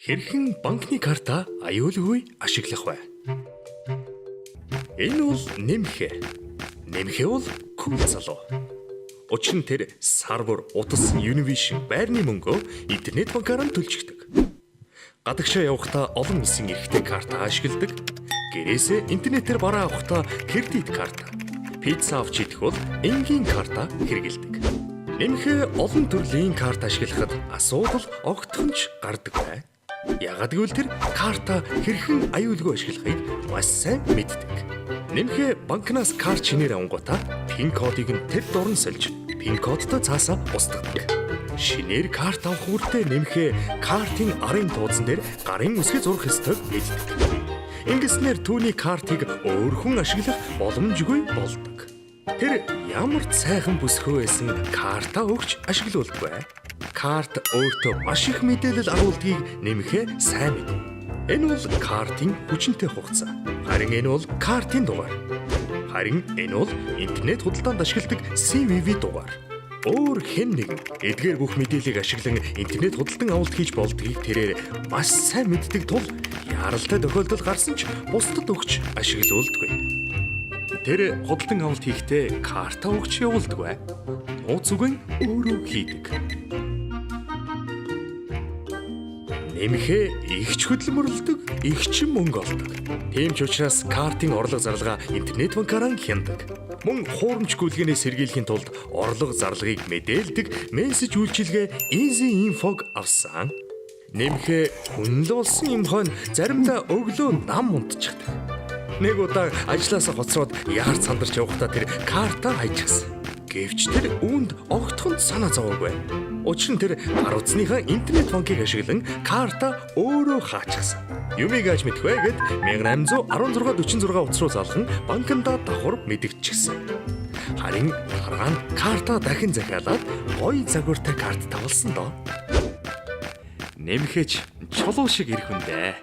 Хэрхэн банкны карта аюулгүй ашиглах вэ? Энэ бол нэмхэ. Нэмхэ бол кул залуу. Учир нь тэр сар бүр утас Univision байрны мөнгөө интернет банкаар нь төлжигдэг. Гадагшаа явахдаа олон нисэн эрэхтэй карта ашигладаг. Гэрээсээ интернетээр бараа авахдаа кредит карта. Пицца авч идэх бол энгийн карта хэрэгэлдэг. Нэмхэ олон төрлийн карта ашиглахад асуудал огтхонч гардаг бай. Яагад гэвэл тэр карта хэрхэн аюулгүй ашиглахыг маш сайн мэддэг. Нэмхэ банкнаас карт шинээр авангуудаа пин кодыг нь тэр дорн сольж пин кодтой цаасаа устгадаг. Шинээр карт авах үрдээ нэмхэ картын арын туудсан дээр гарын үсгээ зурх ёстойг мэддэг. Ингэснээр түүний картыг өөр хүн ашиглах боломжгүй болдог. Тэр ямар сайхан бүсгүй байсан карта өгч ашиглуулдаг бай. Карт өөртөө маш их мэдээлэл агуулдгийг нэмэхээ сайн мэд. Энэ бол картын хүчинтэй хугацаа. Харин энэ бол картын дугаар. Харин энэ бол интернет худалдаанд ашигладаг CVV дугаар. Өөр хэн нэгэн эдгээр бүх мэдээллийг ашиглан интернет худалдан авалт хийж болдгийг тэрээр маш сайн мэддэг тул яаралтай тохиолдол гарсан ч бусдад өгч ашиглуулдаггүй. Тэр худалдан авалт хийхдээ карта өгч явуулдаг бай. Нууц үгэн өөрөө хийдэг. Нэмэхэ ихч хөдөлмөрлөдөг, ихч мөнгө олдог. Тийм ч учраас картын орлого зарлага интернет банкаараа хяндаг. Мөн хуурамч гүйлгээнээс сэргийлэхийн тулд орлого зарлагыг мэдээлдэг мессеж үйлчилгээ Easy Info авсан. Нэмэхэ үнэл болсон юм хон заримдаа өглөө нам унтчихдаг. Нэг удаа ажлаасаа хоцроод яар сандарч явахдаа тэр карта хайчихсан. Гэвч тэр үүнд огтхон санаа зовоогүй. Учир нь тэр гар утасныхаа интернет банкыг ашиглан карта өөрөө хаачихсан. Юмыг ааж мэдэх вэ гэд 1816-46 утас руу залхан банкнда давхар мэдгдчихсэн. Харин дараа нь карта дахин захиалаад гоё загвартай карт тавлсан доо. Нэмэхэж чулуу шиг ирэх үндэ.